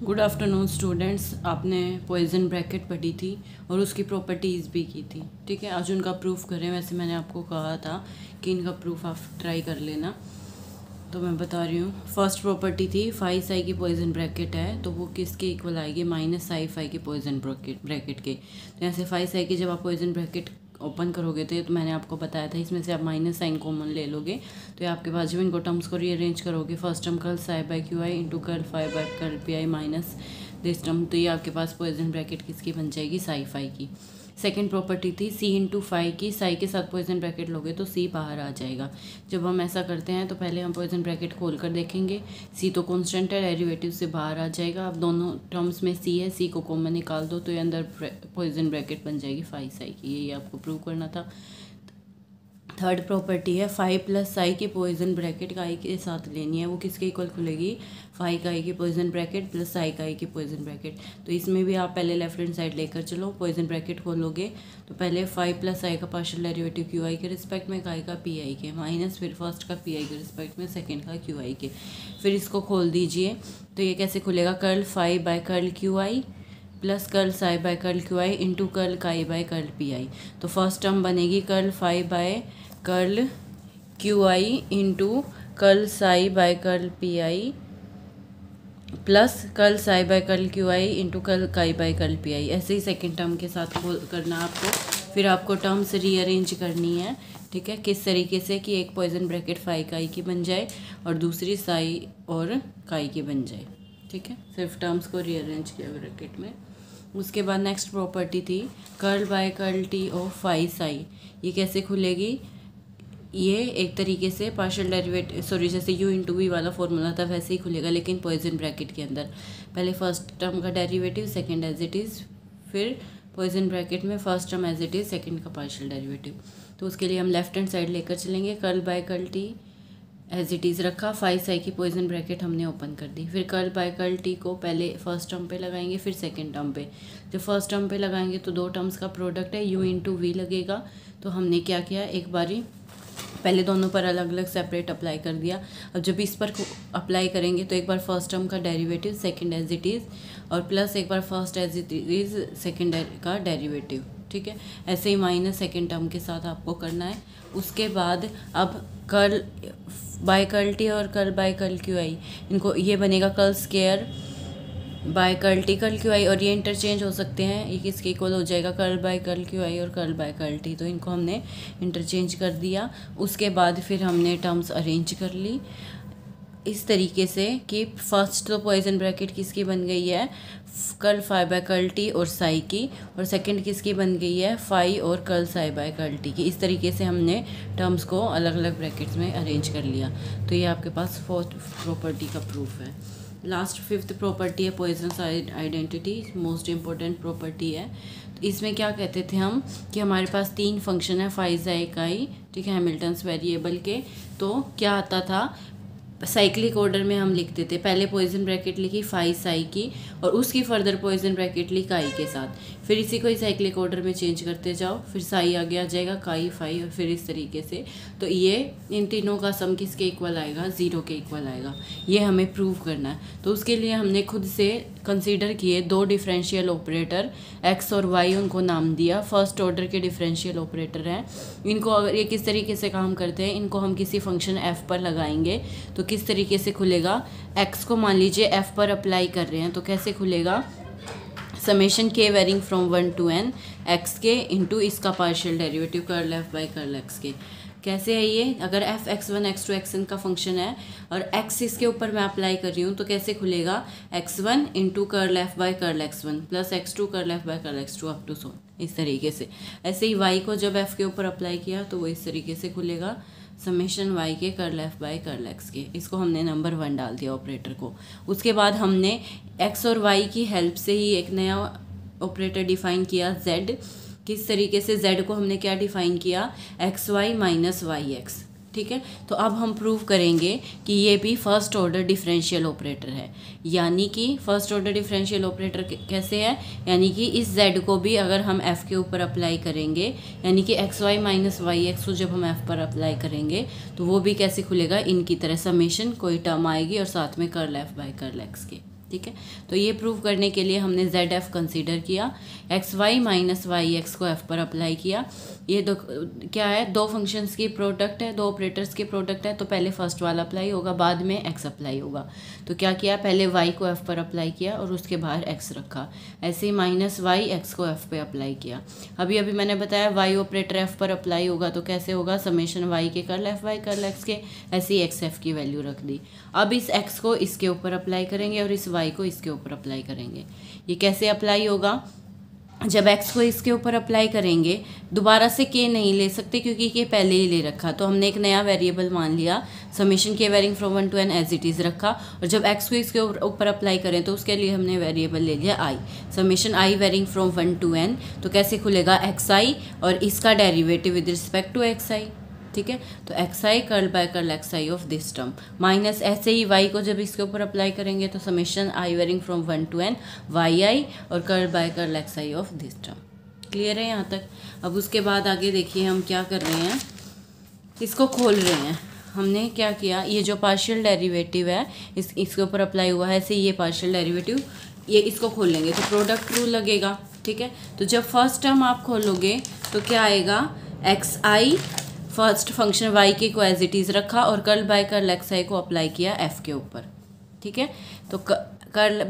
Good afternoon students. आपने poison bracket पढ़ी थी और उसकी प्रॉपर्टीज़ भी की थी। ठीक है, आज उनका प्रूफ करें। वैसे मैंने आपको कहा था कि इनका प्रूफ आप ट्राई कर लेना, तो मैं बता रही हूँ। फर्स्ट प्रॉपर्टी थी फाई साई की पॉइजन ब्रैकेट है, तो वो किसके इक्वल आएगी? माइनस साई फाई की पॉइजन ब्रैकेट के। तो यहाँ से फाई साई की जब आप पॉइजन ब्रैकेट ओपन करोगे थे तो मैंने आपको बताया था इसमें से आप माइनस साइन कॉमन ले लोगे, तो ये आपके पास जब इनको टर्म्स को रीअरेंज करोगे, first term curl psi by q I into curl phi by curl P I minus this term, तो ये आपके पास पॉइजन ब्रैकेट किसकी बन जाएगी? साई फाई की। सेकेंड प्रॉपर्टी थी सी इंटू फाई की। साई के साथ पॉइजन ब्रैकेट लोगे तो सी बाहर आ जाएगा। जब हम ऐसा करते हैं तो पहले हम पॉइजन ब्रैकेट खोल कर देखेंगे। सी तो कांस्टेंट है, डेरिवेटिव से बाहर आ जाएगा। अब दोनों टर्म्स में सी है, सी को कॉमन निकाल दो तो ये अंदर पॉइजन ब्रैकेट बन जाएगी फाई साई की। यही आपको प्रूव करना था। थर्ड प्रॉपर्टी है फाई प्लस साई की पॉइजन ब्रैकेट काई के साथ लेनी है। वो किसके इक्वल खुलेगी? फाई काई की पॉइजन ब्रैकेट प्लस साई काई की पॉइजन ब्रैकेट। तो इसमें भी आप पहले लेफ्ट हैंड साइड लेकर चलो, पॉइजन ब्रैकेट खोलोगे तो पहले फाई प्लस साई का पार्शियल डेरिवेटिव क्यू आई के रिस्पेक्ट में, काई का पी आई के, माइनस फिर फर्स्ट का पी आई के रिस्पेक्ट में, सेकेंड का क्यू आई के। फिर इसको खोल दीजिए तो ये कैसे खुलेगा? Curl phi by curl Q i plus curl psi by curl Q I into curl chi by curl P i. तो फर्स्ट टर्म बनेगी curl phi by curl Q I into curl psi by curl P i plus curl psi by curl Q I into curl chi by curl P i. ऐसे ही second term के साथ करना आपको। फिर आपको terms rearrange करनी है। ठीक है, किस तरीके से कि एक पॉइजन ब्रैकेट फाई काई की बन जाए और दूसरी साई और काई की बन जाए। ठीक है, सिर्फ टर्म्स को रीअरेंज किया ब्रैकेट में। उसके बाद नेक्स्ट प्रॉपर्टी थी curl by curl t of phi psi. ये कैसे खुलेगी? ये एक तरीके से पार्शियल डेरिवेटिव, सॉरी, जैसे यू इंटू वी वाला फॉर्मूला था वैसे ही खुलेगा, लेकिन पॉइजन ब्रैकेट के अंदर। पहले फर्स्ट टर्म का derivative, second as it is, फिर पॉइजन ब्रैकेट में first term as it is, second का पार्शियल डेरिवेटिव। तो उसके लिए हम लेफ्ट हैंड साइड लेकर चलेंगे। Curl by curl t as it is रखा, फाई साई की पॉइजन ब्रैकेट हमने ओपन कर दी। फिर कर्ल बाय कर्ल टी को पहले फर्स्ट टर्म पे लगाएंगे, फिर सेकंड टर्म पे। जब फर्स्ट टर्म पे लगाएंगे तो दो टर्म्स का प्रोडक्ट है, यू इंटू वी लगेगा। तो हमने क्या किया, एक बारी पहले दोनों पर अलग अलग सेपरेट अप्लाई कर दिया। अब जब इस पर अप्लाई करेंगे तो एक बार फर्स्ट टर्म का derivative, second as it is, और प्लस एक बार first as it is second का डेरिवेटिव। ठीक है, ऐसे ही माइनस सेकंड टर्म के साथ आपको करना है। उसके बाद अब कर्ल बाय कर्ल टी और curl by curl Q i, इनको ये बनेगा curl square by curl t curl Q I, और ये इंटरचेंज हो सकते हैं। ये किसके इक्वल हो जाएगा? Curl by curl Q I और कर्ल बाय कर्ल टी। तो इनको हमने इंटरचेंज कर दिया। उसके बाद फिर हमने टर्म्स अरेंज कर ली इस तरीके से कि फर्स्ट तो पॉइजन ब्रैकेट किसकी बन गई है? Curl phi by curl t और साई की, और सेकंड किसकी बन गई है? फाई और curl psi by curl t की। इस तरीके से हमने टर्म्स को अलग अलग ब्रैकेट्स में अरेंज कर लिया। तो ये आपके पास फोर्थ प्रॉपर्टी का प्रूफ है। लास्ट फिफ्थ प्रॉपर्टी है Poisson identity, most important property है। तो इसमें क्या कहते थे हम कि हमारे पास तीन फंक्शन है फाई साई काई, ठीक है, हैमिल्टन्स वेरिएबल के। तो क्या आता था, साइक्लिक ऑर्डर में हम लिखते थे। पहले पॉइजन ब्रैकेट लिखी फाई साई की और उसकी फर्दर पॉइजन ब्रैकेट ली काई के साथ, फिर इसी को ही साइक्लिक ऑर्डर में चेंज करते जाओ, फिर साई आगे आ जाएगा, काई फाई, और फिर इस तरीके से। तो ये इन तीनों का सम किसके इक्वल आएगा? ज़ीरो के इक्वल आएगा। ये हमें प्रूव करना है। तो उसके लिए हमने खुद से कंसीडर किए दो डिफरेंशियल ऑपरेटर, एक्स और वाई, उनको नाम दिया। फर्स्ट ऑर्डर के डिफरेंशियल ऑपरेटर हैं। इनको अगर ये किस तरीके से काम करते हैं, इनको हम किसी फंक्शन एफ पर लगाएंगे तो किस तरीके से खुलेगा? एक्स को मान लीजिए एफ पर अप्लाई कर रहे हैं तो कैसे खुलेगा? समेशन के varying from 1 to n x के इंटू इसका partial derivative curl F by curl x के। कैसे है ये? अगर एफ x1 x2 xn का फंक्शन है और x इसके ऊपर मैं अप्लाई कर रही हूँ तो कैसे खुलेगा? x1 into curl F by curl x1 plus x2 curl F by curl x2 up to so, इस तरीके से। ऐसे ही y को जब f के ऊपर अप्लाई किया तो वो इस तरीके से खुलेगा, समेशन y के curl F by curl x के। इसको हमने नंबर 1 डाल दिया ऑपरेटर को। उसके बाद हमने x और y की हेल्प से ही एक नया ऑपरेटर डिफाइन किया, z। किस तरीके से? z को हमने क्या डिफाइन किया? X y minus y x. ठीक है, तो अब हम प्रूव करेंगे कि ये भी फर्स्ट ऑर्डर डिफरेंशियल ऑपरेटर है। यानी कि फर्स्ट ऑर्डर डिफरेंशियल ऑपरेटर कैसे है? यानी कि इस z को भी अगर हम f के ऊपर अप्लाई करेंगे, यानी कि x y minus y x को जब हम f पर अप्लाई करेंगे तो वो भी कैसे खुलेगा? इनकी तरह, समेशन कोई टर्म आएगी और साथ में curl f by curl x के। ठीक है। तो ये प्रूव करने के लिए हमने जेड एफ कंसिडर किया, x y minus y x को एफ पर अप्लाई किया। ये दो क्या है, दो फंक्शंस की प्रोडक्ट है, दो ऑपरेटर्स की प्रोडक्ट है, तो पहले फर्स्ट वाला अप्लाई होगा, बाद में एक्स अप्लाई होगा। तो क्या किया, पहले वाई को एफ पर अप्लाई किया और उसके बाहर एक्स रखा। ऐसे ही माइनस वाई एक्स को एफ पे अप्लाई किया। अभी अभी मैंने बताया वाई ऑपरेटर एफ पर अप्लाई होगा तो कैसे होगा, समेशन वाई के curl f y curl x के, ऐसे ही एक्स एफ की वैल्यू रख दी। अब इस एक्स को इसके ऊपर अप्लाई करेंगे और इस वाई को इसके ऊपर अप्लाई करेंगे। ये कैसे अप्लाई होगा, जब x को इसके ऊपर अप्लाई करेंगे, दोबारा से k नहीं ले सकते क्योंकि k पहले ही ले रखा, तो हमने एक नया वेरिएबल मान लिया, summation k varying from 1 to n as it is रखा। और जब x को इसके ऊपर अप्लाई करें तो उसके लिए हमने वेरिएबल ले लिया i, summation i varying from 1 to n। तो कैसे खुलेगा, xi और इसका derivative with respect to xi, ठीक है। तो xi curl by curl xi of this term minus ऐसे ही y को जब इसके ऊपर अप्लाई करेंगे तो summation i varying from 1 to n yi और curl by curl xi of this term. Clear है यहाँ तक। अब उसके बाद आगे देखिए हम क्या कर रहे हैं, इसको खोल रहे हैं। हमने क्या किया, ये जो पार्शियल डेरिवेटिव है इसके ऊपर अप्लाई हुआ है, ऐसे ये पार्शियल डेरिवेटिव, ये इसको खोल लेंगे तो प्रोडक्ट रूल लगेगा, ठीक है। तो जब फर्स्ट टर्म आप खोलोगे तो क्या आएगा, xi फर्स्ट फंक्शन y के को एज इट इज़ रखा और कर्ल बाय कर्ल xi को अप्लाई किया f के ऊपर, ठीक है। तो curl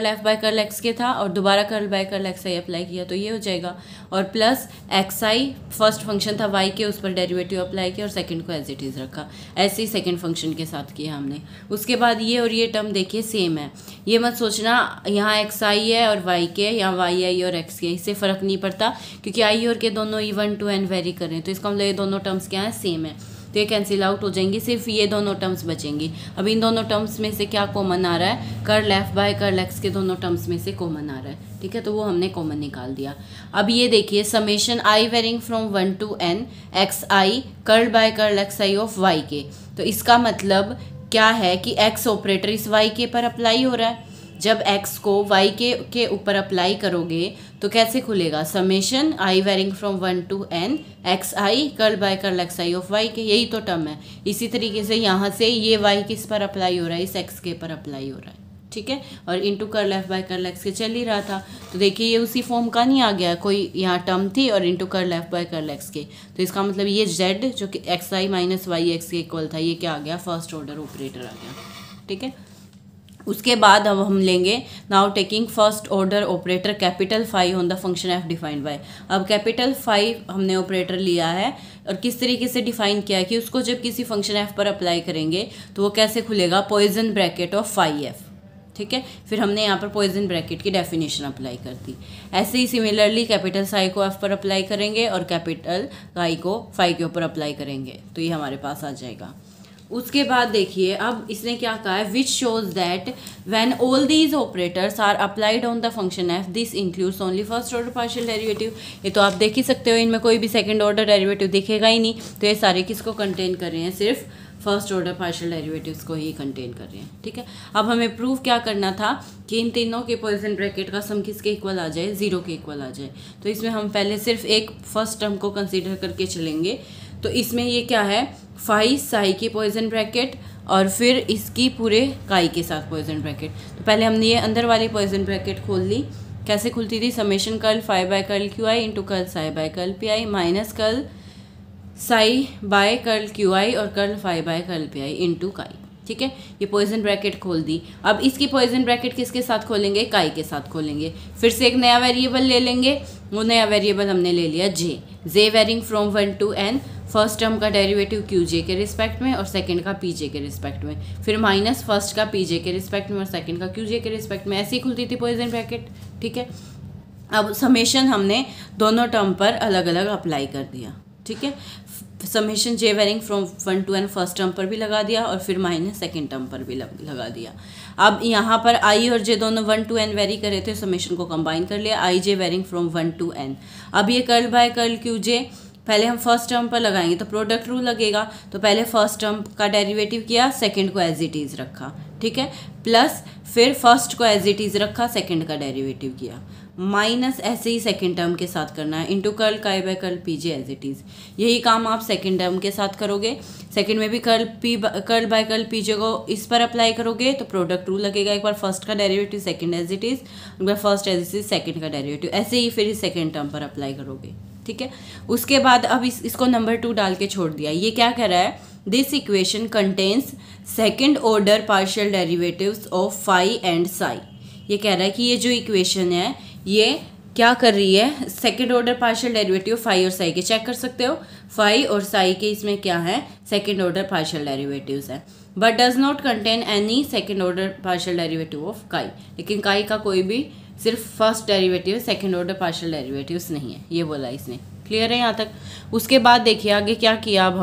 f by curl x के था और दोबारा curl by curl xi apply किया तो ये हो जाएगा। और प्लस xi फर्स्ट फंक्शन था y के, उस पर डेरिवेटिव अप्लाई किया और सेकंड को एज इट इज़ रखा। ऐसे ही सेकंड फंक्शन के साथ किया हमने। उसके बाद ये और ये टर्म देखिए सेम है, ये मत सोचना यहाँ xi है और y के, यहाँ yi और x के, इससे फ़र्क नहीं पड़ता क्योंकि i और के दोनों ही 1 to n वेरी करें, तो इसका मतलब ये दोनों टर्म्स क्या हैं, सेम है, तो ये कैंसिल आउट हो जाएंगी, सिर्फ ये दोनों टर्म्स बचेंगी। अब इन दोनों टर्म्स में से क्या कॉमन आ रहा है, curl f by curl x के दोनों टर्म्स में से कॉमन आ रहा है, ठीक है, तो वो हमने कॉमन निकाल दिया। अब ये देखिए summation i varying from 1 to n x i curl by curl x i of y के, तो इसका मतलब क्या है कि एक्स ऑपरेटर इस वाई के पर अप्लाई हो रहा है। जब x को y के ऊपर अप्लाई करोगे तो कैसे खुलेगा, summation i varying from 1 to n x i curl by curl xi of y के, यही तो टर्म है। इसी तरीके से यहाँ से ये y किस पर अप्लाई हो रहा है, इस x के पर अप्लाई हो रहा है, ठीक है। और into curl f by curl x के चल ही रहा था, तो देखिए ये उसी फॉर्म का नहीं आ गया, कोई यहाँ टर्म थी और into curl f by curl x के, तो इसका मतलब ये z जो कि x i minus y x के इक्वल था, ये क्या आ गया, फर्स्ट ऑर्डर ऑपरेटर आ गया, ठीक है। उसके बाद अब हम लेंगे now taking first order operator capital phi on the function f defined by. अब कैपिटल फाई हमने ऑपरेटर लिया है और किस तरीके से डिफाइन किया है कि उसको जब किसी फंक्शन एफ पर अप्लाई करेंगे तो वो कैसे खुलेगा, Poisson bracket of phi f, ठीक है। फिर हमने यहाँ पर पॉइजन ब्रैकेट की डेफिनेशन अप्लाई कर दी। ऐसे ही सिमिलरली कैपिटल साई को एफ पर अप्लाई करेंगे और कैपिटल आई को फाई के ऊपर अप्लाई करेंगे, तो ये हमारे पास आ जाएगा। उसके बाद देखिए अब इसने क्या कहा है, which shows that when all these operators are applied on the function f this includes only first order partial derivative. ये तो आप देख ही सकते हो, इनमें कोई भी सेकंड ऑर्डर डेरिवेटिव दिखेगा ही नहीं, तो ये सारे किसको कंटेन कर रहे हैं, सिर्फ फर्स्ट ऑर्डर पार्शियल डेरिवेटिव्स को ही कंटेन कर रहे हैं, ठीक है। अब हमें प्रूव क्या करना था कि इन तीनों के पॉइजन ब्रैकेट का सम किसके इक्वल आ जाए, 0 के इक्वल आ जाए। तो इसमें हम पहले सिर्फ एक फर्स्ट टर्म को कंसीडर करके चलेंगे। तो इसमें ये क्या है, फाई साई की पॉइजन ब्रैकेट और फिर इसकी पूरे काई के साथ पॉइजन ब्रैकेट। तो पहले हमने ये अंदर वाली पॉइजन ब्रैकेट खोल ली, कैसे खुलती थी, summation curl phi by curl Q I into curl psi by curl P I minus curl psi by curl Q I और curl phi by curl P I into chi, ठीक है। ये poison bracket खोल दी। अब इसकी poison bracket किसके साथ खोलेंगे, काई के साथ खोलेंगे। फिर से एक नया वेरिएबल ले लेंगे, वो नया वेरिएबल हमने ले लिया J varying from 1 to n, first term का डेरिवेटिव क्यू जे के रिस्पेक्ट में और सेकंड का पी जे के रिस्पेक्ट में, फिर माइनस फर्स्ट का पी जे के रिस्पेक्ट में और सेकंड का क्यू जे के रिस्पेक्ट में, ऐसे ही खुलती थी पॉइजन ब्रैकेट, ठीक है। अब समेशन हमने दोनों टर्म पर अलग अलग अप्लाई कर दिया, ठीक है। Summation j varying from 1 to n first term पर भी लगा दिया और फिर माइनस सेकंड टर्म पर भी लगा दिया। अब यहाँ पर आई और जे दोनों 1 to n वेरी करे थे, समेशन को कंबाइन कर लिया, आई जे वेरिंग फ्रॉम 1 to n। अब ये कर्ल बाय कर्ल क्यू जे पहले हम फर्स्ट टर्म पर लगाएंगे तो प्रोडक्ट रूल लगेगा, तो पहले फर्स्ट टर्म का डेरिवेटिव किया, सेकंड को एज इट इज़ रखा, ठीक है, प्लस फिर फर्स्ट को एज इट इज़ रखा, सेकंड का डेरिवेटिव किया, माइनस ऐसे ही सेकंड टर्म के साथ करना है, into curl chi by curl p j as it is. यही काम आप सेकंड टर्म के साथ करोगे। सेकंड में भी curl by curl p j को इस पर अप्लाई करोगे तो प्रोडक्ट रूल लगेगा। एक बार फर्स्ट का derivative second as it is, एक बार first as it is second का डेरिवेटिव, ऐसे ही फिर सेकंड टर्म पर अप्लाई करोगे। ठीक है, उसके बाद अब इसको नंबर 2 डाल के छोड़ दिया। ये क्या कह रहा है, this equation contains second order partial derivatives of phi and psi. ये कह रहा है कि ये जो इक्वेशन है ये क्या कर रही है, second order partial derivative phi और साई के। चेक कर सकते हो, फाई और साई के इसमें क्या है, सेकेंड ऑर्डर पार्शियल डेरिवेटिव्स है, but does not contain any second order partial derivative of काई। लेकिन काई का कोई भी सिर्फ first derivative, second order partial derivatives नहीं है, ये बोला इसने। क्लियर है यहाँ तक। उसके बाद देखिए आगे क्या किया। अब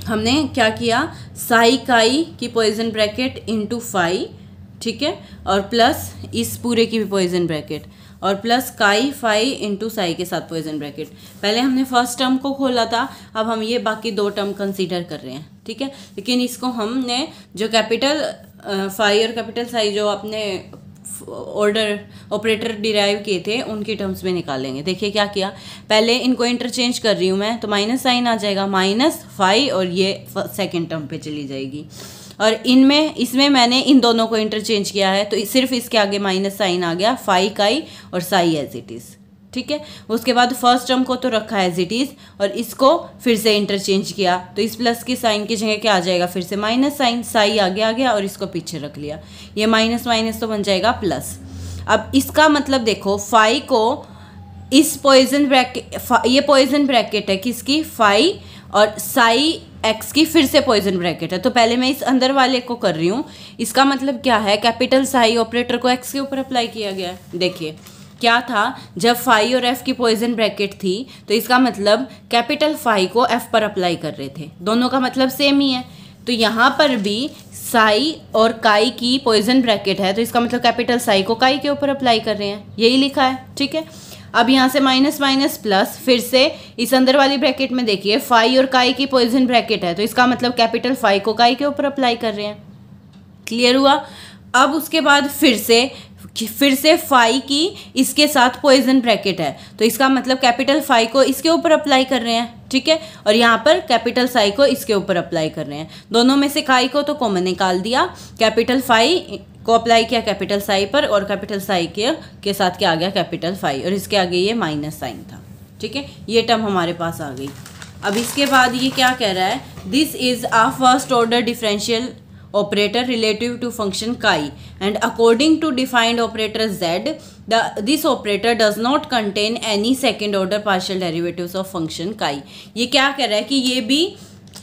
हमने क्या किया, साई काई की पॉइजन ब्रैकेट इंटू फाई, ठीक है, और प्लस इस पूरे की भी पॉइजन ब्रैकेट, और plus chi phi into psi के साथ पॉइजन ब्रैकेट। पहले हमने फर्स्ट टर्म को खोला था, अब हम ये बाकी 2 टर्म कंसीडर कर रहे हैं। ठीक है, लेकिन इसको हमने जो कैपिटल फाई और कैपिटल साई जो अपने ऑर्डर ऑपरेटर डिराइव किए थे उनकी टर्म्स में निकालेंगे। देखिए क्या किया, पहले इनको इंटरचेंज कर रही हूँ मैं, तो माइनस साइन आ जाएगा, माइनस फाई, और ये सेकेंड टर्म पे चली जाएगी। और इसमें मैंने इन दोनों को इंटरचेंज किया है, तो सिर्फ इसके आगे माइनस साइन आ गया, फाई काई और साई एज इट इज़। ठीक है, उसके बाद फर्स्ट टर्म को तो रखा एज इट इज़, और इसको फिर से इंटरचेंज किया, तो इस प्लस की साइन की जगह क्या आ जाएगा, फिर से माइनस साइन, साई आगे आ गया और इसको पीछे रख लिया, ये माइनस माइनस तो बन जाएगा प्लस। अब इसका मतलब देखो, फाई को इस पॉइजन ब्रैकेट, ये पॉइजन ब्रैकेट है किसकी, फाई, और साई एक्स की फिर से पॉइजन ब्रैकेट है। तो पहले मैं इस अंदर वाले को कर रही हूँ, इसका मतलब क्या है, कैपिटल साई ऑपरेटर को एक्स के ऊपर अप्लाई किया गया है। देखिए क्या था, जब फाई और एफ की पॉइजन ब्रैकेट थी तो इसका मतलब कैपिटल फाई को एफ पर अप्लाई कर रहे थे, दोनों का मतलब सेम ही है। तो यहाँ पर भी साई और काई की पॉइजन ब्रैकेट है, तो इसका मतलब कैपिटल साई को काई के ऊपर अप्लाई कर रहे हैं, यही लिखा है। ठीक है, अब यहाँ से माइनस माइनस प्लस, फिर से इस अंदर वाली ब्रैकेट में देखिए फाई और काई की पॉइजन ब्रैकेट है, तो इसका मतलब कैपिटल फाई को काई के ऊपर अप्लाई कर रहे हैं। क्लियर हुआ। अब उसके बाद फिर से फाई की इसके साथ पॉइजन ब्रैकेट है, तो इसका मतलब कैपिटल फाई को इसके ऊपर अप्लाई कर रहे हैं। ठीक है, और यहाँ पर कैपिटल साई को इसके ऊपर अप्लाई कर रहे हैं। दोनों में से काई को तो कॉमन निकाल दिया, कैपिटल फाई को अप्लाई किया कैपिटल साई पर, और कैपिटल साई के साथ क्या आ गया, कैपिटल फाई, और इसके आगे ये माइनस साइन था। ठीक है, ये टर्म हमारे पास आ गई। अब इसके बाद ये क्या कह रहा है, this is a first order differential operator relative to function chi, and according to defined operator z, this operator does not contain any second order partial derivatives of function chi। ये क्या कह रहा है कि ये भी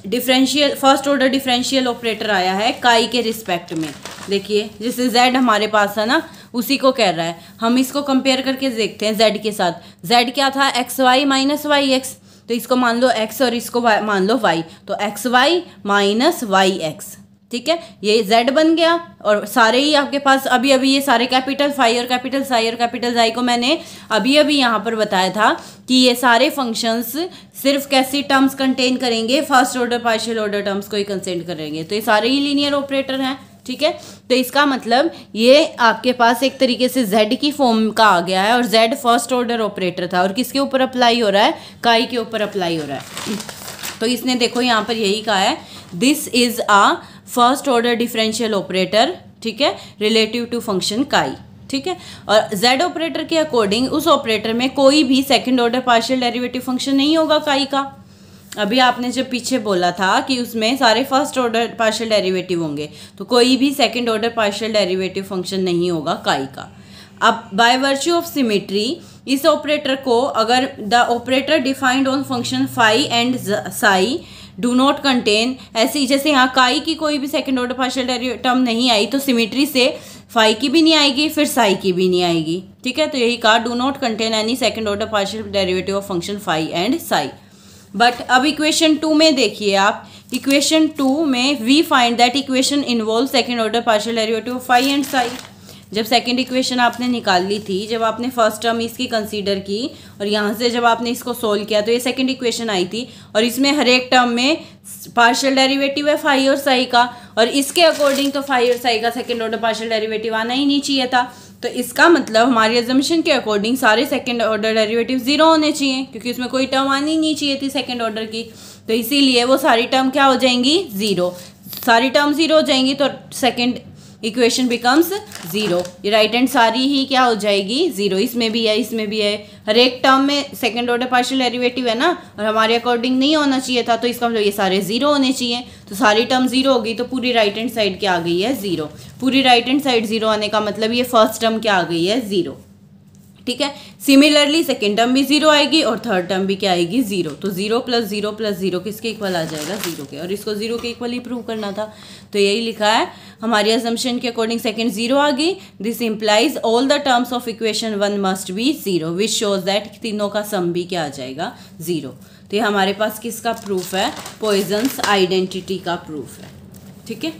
differential first order differential operator आया है काई के रिस्पेक्ट में। देखिए जैसे z हमारे पास है ना, उसी को कह रहा है। हम इसको कंपेयर करके देखते हैं z के साथ। z क्या था, x y minus y x, तो इसको मान लो x और इसको मान लो y, तो x y minus y x. ठीक है, ये z बन गया। और सारे ही आपके पास अभी ये सारे कैपिटल फाई और कैपिटल साई और कैपिटल जाई को मैंने अभी यहाँ पर बताया था कि ये सारे फंक्शंस सिर्फ कैसी टर्म्स कंटेन करेंगे, first order partial order terms को ही कंसेंट करेंगे। तो ये सारे ही लीनियर ऑपरेटर हैं। ठीक है, तो इसका मतलब ये आपके पास एक तरीके से z की फॉर्म का आ गया है, और z फर्स्ट ऑर्डर ऑपरेटर था, और किसके ऊपर अप्लाई हो रहा है, काई के ऊपर अप्लाई हो रहा है। तो इसने देखो यहाँ पर यही कहा है, this is a first order differential operator, ठीक है, रिलेटिव टू फंक्शन काई। ठीक है, और z ऑपरेटर के अकॉर्डिंग उस ऑपरेटर में कोई भी second order partial derivative function नहीं होगा काई का। अभी आपने जब पीछे बोला था कि उसमें सारे फर्स्ट ऑर्डर पार्शियल डेरिवेटिव होंगे, तो कोई भी second order partial derivative function नहीं होगा काई का। अब बाय वर्च्यू ऑफ सिमेट्री इस ऑपरेटर को, अगर the operator defined on function phi and psi do not contain, ऐसी जैसे यहाँ काई की कोई भी second order partial derivative term नहीं आई, तो सिमेट्री से फाई की भी नहीं आएगी, फिर साई की भी नहीं आएगी। ठीक है, तो यही कहा, do not contain any second order partial derivative of function phi and psi. But अब इक्वेशन 2 में देखिए आप, इक्वेशन 2 में we find that equation involve second order partial derivative of phi and psi. जब सेकंड इक्वेशन आपने निकाल ली थी, जब आपने फर्स्ट टर्म इसकी कंसीडर की और यहाँ से जब आपने इसको सोल्व किया तो ये सेकंड इक्वेशन आई थी और इसमें हर एक टर्म में पार्शियल डेरिवेटिव है फाई और साई का, और इसके अकॉर्डिंग तो फाई और साई का सेकंड ऑर्डर पार्शियल डेरिवेटिव आना ही नहीं चाहिए था। तो इसका मतलब हमारी अजम्पशन के अकॉर्डिंग सारे सेकंड ऑर्डर डेरिवेटिव जीरो होने चाहिए, क्योंकि उसमें कोई टर्म आनी नहीं चाहिए थी सेकंड ऑर्डर की। तो इसीलिए वो सारी टर्म क्या हो जाएंगी, जीरो। सारी टर्म जीरो हो जाएंगी तो सेकंड इक्वेशन बिकम्स जीरो। ये राइट हैंड सारी ही क्या हो जाएगी, जीरो। इसमें भी है, इसमें भी है, हर एक टर्म में सेकंड ऑर्डर पार्शियल डेरिवेटिव है ना, और हमारे अकॉर्डिंग नहीं होना चाहिए था, तो इसका मतलब ये सारे जीरो होने चाहिए। तो सारी टर्म जीरो होगी तो पूरी राइट हैंड साइड क्या आ गई है, जीरो। पूरी राइट हैंड साइड जीरो आने का मतलब ये फर्स्ट टर्म क्या आ गई है, जीरो। ठीक है। सिमिलरली सेकेंड टर्म भी जीरो आएगी और थर्ड टर्म भी क्या आएगी, जीरो। तो जीरो प्लस जीरो किसके इक्वल आ जाएगा, जीरो के। और इसको जीरो के इक्वल ही प्रूव करना था, तो यही लिखा है हमारी असम्पशन के अकॉर्डिंग सेकेंड जीरो आ गई। This implies all the terms of equation 1 must be zero, which shows that तीनों का सम भी क्या आ जाएगा, जीरो। तो ये हमारे पास किसका प्रूफ है, पॉइजन्स आइडेंटिटी का प्रूफ है। ठीक है।